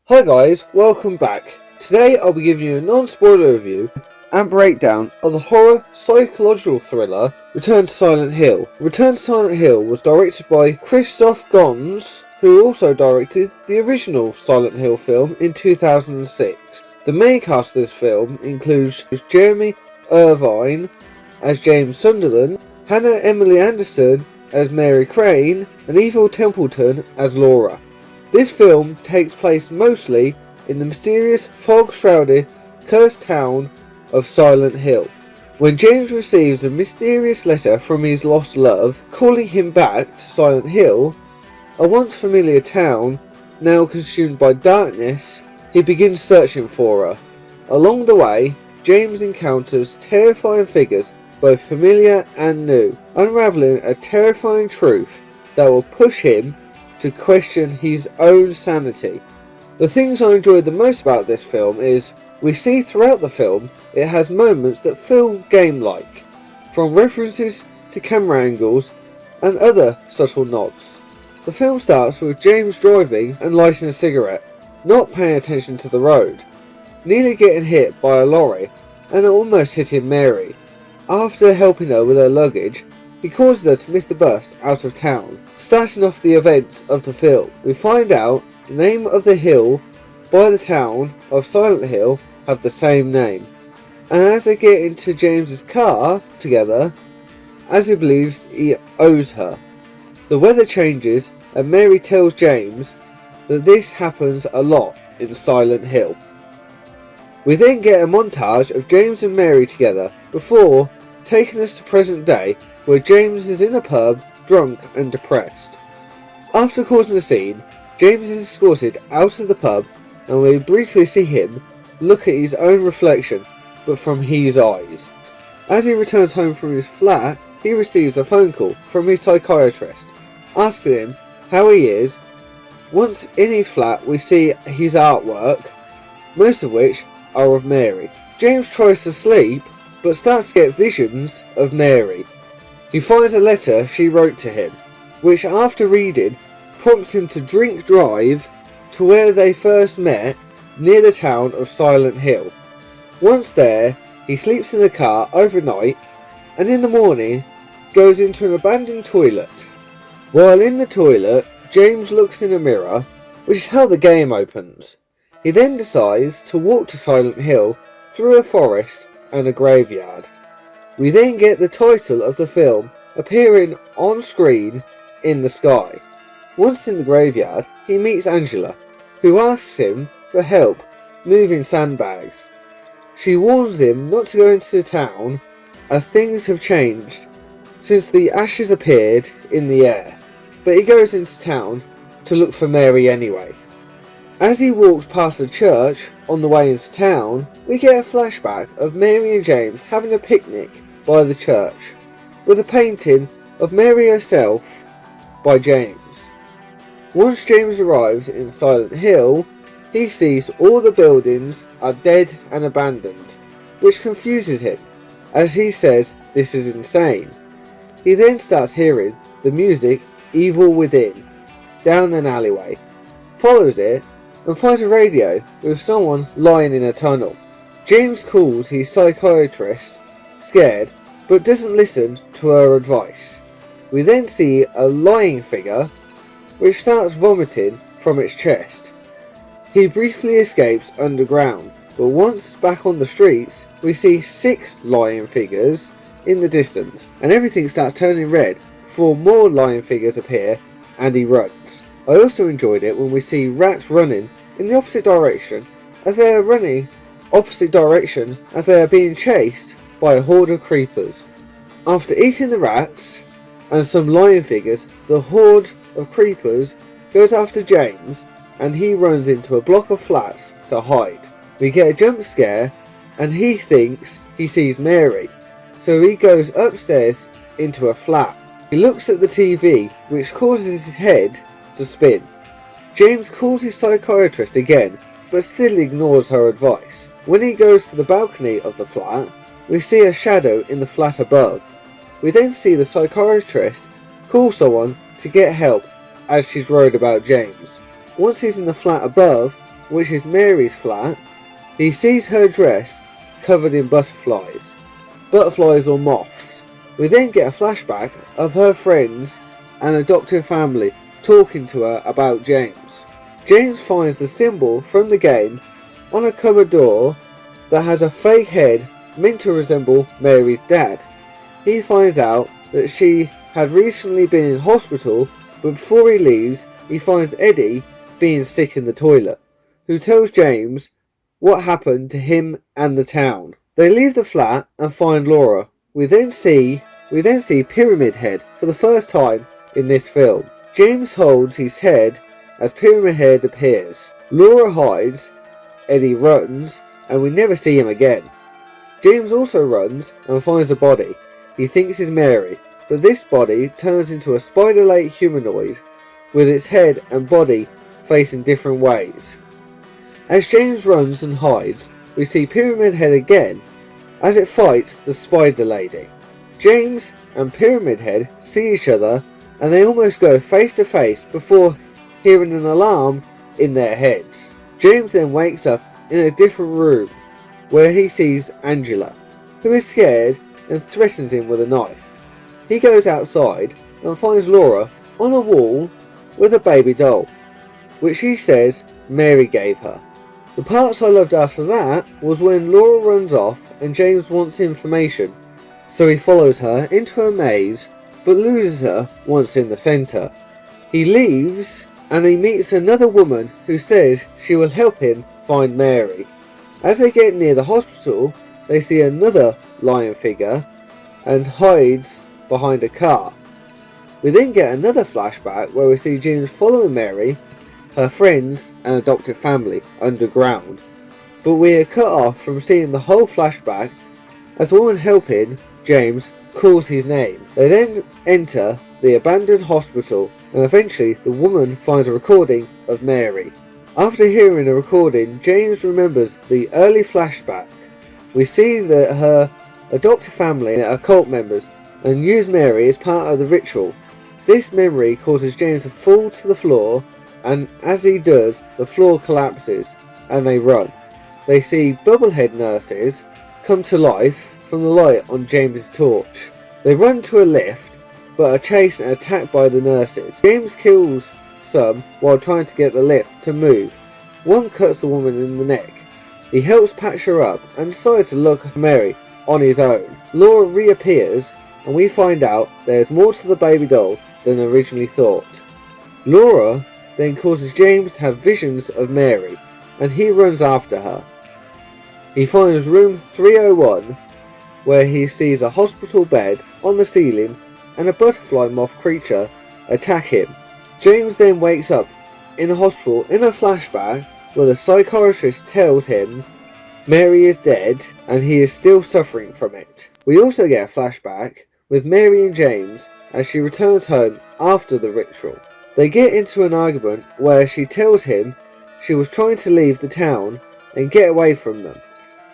Hi guys, welcome back. Today I'll be giving you a non-spoiler review and breakdown of the horror psychological thriller Return to Silent Hill. Return to Silent Hill was directed by Christoph Gans, who also directed the original Silent Hill film in 2006. The main cast of this film includes Jeremy Irvine as James Sunderland, Hannah Emily Anderson as Mary Crane, and Eve Templeton as Laura. This film takes place mostly in the mysterious, fog-shrouded, cursed town of Silent Hill. When James receives a mysterious letter from his lost love, calling him back to Silent Hill, a once familiar town, now consumed by darkness, he begins searching for her. Along the way, James encounters terrifying figures, both familiar and new, unraveling a terrifying truth that will push him to question his own sanity. The things I enjoyed the most about this film is, we see throughout the film it has moments that feel game-like, from references to camera angles and other subtle nods. The film starts with James driving and lighting a cigarette, not paying attention to the road, nearly getting hit by a lorry and almost hitting Mary. After helping her with her luggage, he causes her to miss the bus out of town. Starting off the events of the film, we find out the name of the hill by the town of Silent Hill have the same name. And as they get into James's car together, as he believes he owes her, the weather changes and Mary tells James that this happens a lot in Silent Hill. We then get a montage of James and Mary together before taking us to present day, where James is in a pub, drunk and depressed. After causing a scene, James is escorted out of the pub and we briefly see him look at his own reflection, but from his eyes. As he returns home from his flat, he receives a phone call from his psychiatrist, asking him how he is. Once in his flat, we see his artwork, most of which are of Mary. James tries to sleep, but starts to get visions of Mary. He finds a letter she wrote to him, which after reading prompts him to drink drive to where they first met, near the town of Silent Hill. Once there, he sleeps in the car overnight and in the morning goes into an abandoned toilet. While in the toilet, James looks in a mirror, which is how the game opens. He then decides to walk to Silent Hill through a forest and a graveyard. We then get the title of the film appearing on screen in the sky. Once in the graveyard, he meets Angela, who asks him for help moving sandbags. She warns him not to go into the town as things have changed since the ashes appeared in the air, but he goes into town to look for Mary anyway. As he walks past the church on the way into town, we get a flashback of Mary and James having a picnic by the church, with a painting of Mary herself by James. Once James arrives in Silent Hill, he sees all the buildings are dead and abandoned, which confuses him, as he says this is insane. He then starts hearing the music Evil Within down an alleyway, follows it, and finds a radio with someone lying in a tunnel. James calls his psychiatrist, scared, but doesn't listen to her advice. We then see a lying figure, which starts vomiting from its chest. He briefly escapes underground, but once back on the streets, we see 6 lying figures in the distance, and everything starts turning red before more lying figures appear and he runs. I also enjoyed it when we see rats running in the opposite direction as they are being chased by a horde of creepers. After eating the rats and some lion figures, the horde of creepers goes after James and he runs into a block of flats to hide. We get a jump scare and he thinks he sees Mary, so he goes upstairs into a flat. He looks at the TV, which causes his head to spin. James calls his psychiatrist again, but still ignores her advice. When he goes to the balcony of the flat, we see a shadow in the flat above. We then see the psychiatrist call someone to get help as she's worried about James. Once he's in the flat above, which is Mary's flat, he sees her dress covered in butterflies or moths. We then get a flashback of her friends and adoptive family talking to her about James. James finds the symbol from the game on a cupboard door that has a fake head meant to resemble Mary's dad. He finds out that she had recently been in hospital, but before he leaves, he finds Eddie being sick in the toilet, who tells James what happened to him and the town. They leave the flat and find Laura. We then see Pyramid Head for the first time in this film. James holds his head as Pyramid Head appears. Laura hides, Eddie runs, and we never see him again. James also runs and finds a body he thinks is Mary, but this body turns into a spider-like humanoid with its head and body facing different ways. As James runs and hides, we see Pyramid Head again as it fights the Spider Lady. James and Pyramid Head see each other and they almost go face to face before hearing an alarm in their heads. James then wakes up in a different room where he sees Angela, who is scared and threatens him with a knife. He goes outside and finds Laura on a wall with a baby doll, which he says Mary gave her. The parts I loved after that was when Laura runs off and James wants information, so he follows her into a maze but loses her once in the centre. He leaves and he meets another woman who says she will help him find Mary. As they get near the hospital, they see another lion figure and hides behind a car. We then get another flashback where we see James following Mary, her friends and adoptive family underground, but we are cut off from seeing the whole flashback as the woman helping James calls his name. They then enter the abandoned hospital and eventually the woman finds a recording of Mary. After hearing the recording, James remembers the early flashback. We see that her adoptive family are cult members and use Mary as part of the ritual. This memory causes James to fall to the floor, and as he does, the floor collapses and they run. They see bubblehead nurses come to life from the light on James's torch. They run to a lift but are chased and attacked by the nurses. James kills some while trying to get the lift to move. One cuts the woman in the neck. He helps patch her up and decides to look at Mary on his own. Laura reappears and we find out there's more to the baby doll than originally thought. Laura then causes James to have visions of Mary and he runs after her. He finds room 301 where he sees a hospital bed on the ceiling and a butterfly moth creature attack him. James then wakes up in a hospital in a flashback where the psychiatrist tells him Mary is dead and he is still suffering from it. We also get a flashback with Mary and James as she returns home after the ritual. They get into an argument where she tells him she was trying to leave the town and get away from them.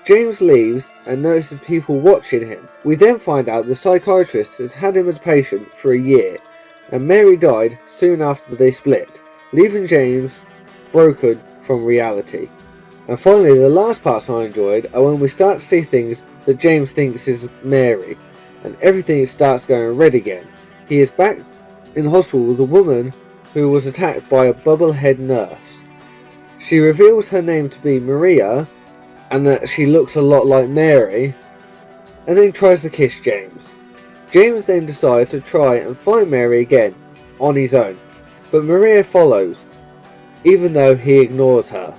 James leaves and notices people watching him. We then find out the psychiatrist has had him as a patient for a year and Mary died soon after they split, leaving James broken from reality. And finally, the last parts I enjoyed are when we start to see things that James thinks is Mary and everything starts going red again. He is back in the hospital with a woman who was attacked by a bubblehead nurse. She reveals her name to be Maria and that she looks a lot like Mary and then tries to kiss James. James then decides to try and find Mary again on his own, but Maria follows even though he ignores her.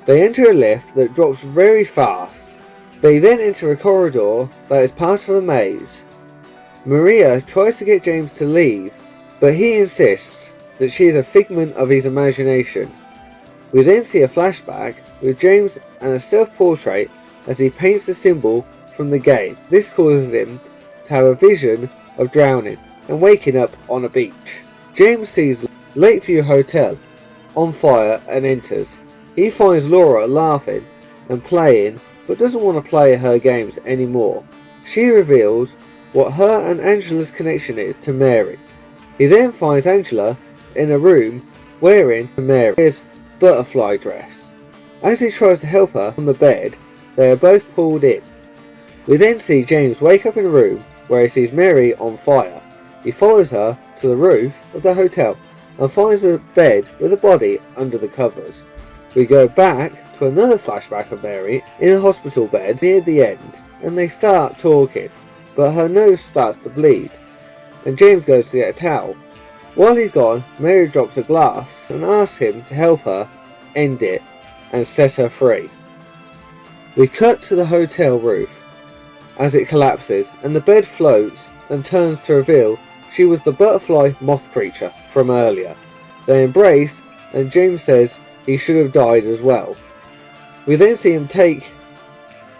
They enter a lift that drops very fast. They then enter a corridor that is part of a maze. Maria tries to get James to leave, but he insists that she is a figment of his imagination. We then see a flashback with James and a self-portrait as he paints the symbol from the game. This causes him to have a vision of drowning and waking up on a beach. James sees Lakeview Hotel on fire and enters. He finds Laura laughing and playing but doesn't want to play her games anymore. She reveals what her and Angela's connection is to Mary. He then finds Angela in a room wearing Mary's butterfly dress. As he tries to help her on the bed, they are both pulled in. We then see James wake up in a room where he sees Mary on fire. He follows her to the roof of the hotel and finds a bed with a body under the covers. We go back to another flashback of Mary in a hospital bed near the end, and they start talking, but her nose starts to bleed, and James goes to get a towel. While he's gone, Mary drops a glass and asks him to help her end it and set her free. We cut to the hotel roof as it collapses and the bed floats and turns to reveal she was the butterfly moth creature from earlier. They embrace and James says he should have died as well. We then see him take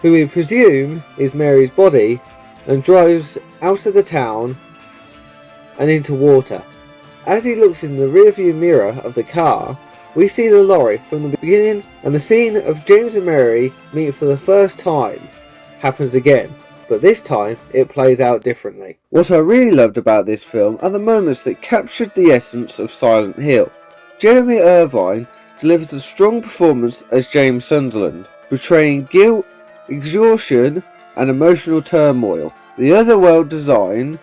who we presume is Mary's body and drives out of the town and into water. As he looks in the rearview mirror of the car, we see the lorry from the beginning, and the scene of James and Mary meet for the first time happens again, but this time it plays out differently. What I really loved about this film are the moments that captured the essence of Silent Hill. Jeremy Irvine delivers a strong performance as James Sunderland, portraying guilt, exhaustion and emotional turmoil. The otherworld design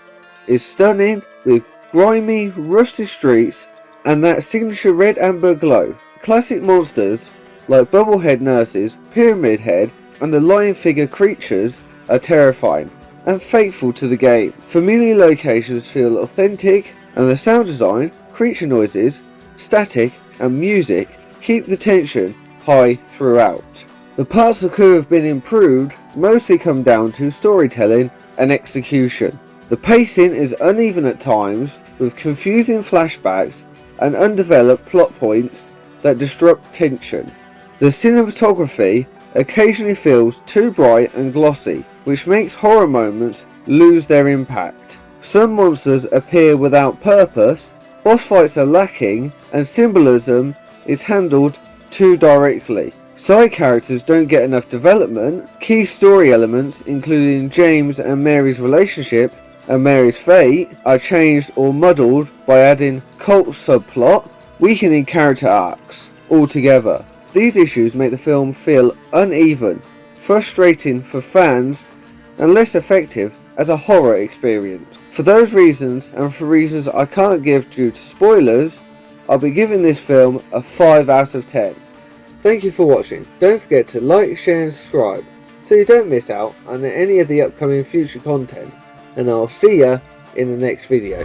is stunning, with grimy, rusty streets and that signature red amber glow. Classic monsters like Bubblehead nurses, Pyramid Head and the lion figure creatures are terrifying and faithful to the game. Familiar locations feel authentic, and the sound design, creature noises, static and music keep the tension high throughout. The parts that could have been improved mostly come down to storytelling and execution. The pacing is uneven at times, with confusing flashbacks and undeveloped plot points that disrupt tension. The cinematography occasionally feels too bright and glossy, which makes horror moments lose their impact. Some monsters appear without purpose, boss fights are lacking, and symbolism is handled too directly. Side characters don't get enough development. Key story elements, including James and Mary's relationship and Mary's fate, are changed or muddled by adding cult subplot, weakening character arcs altogether. These issues make the film feel uneven, frustrating for fans, and less effective as a horror experience. For those reasons, and for reasons I can't give due to spoilers, I'll be giving this film a 5 out of 10. Thank you for watching. Don't forget to like, share and subscribe so you don't miss out on any of the upcoming future content, and I'll see ya in the next video.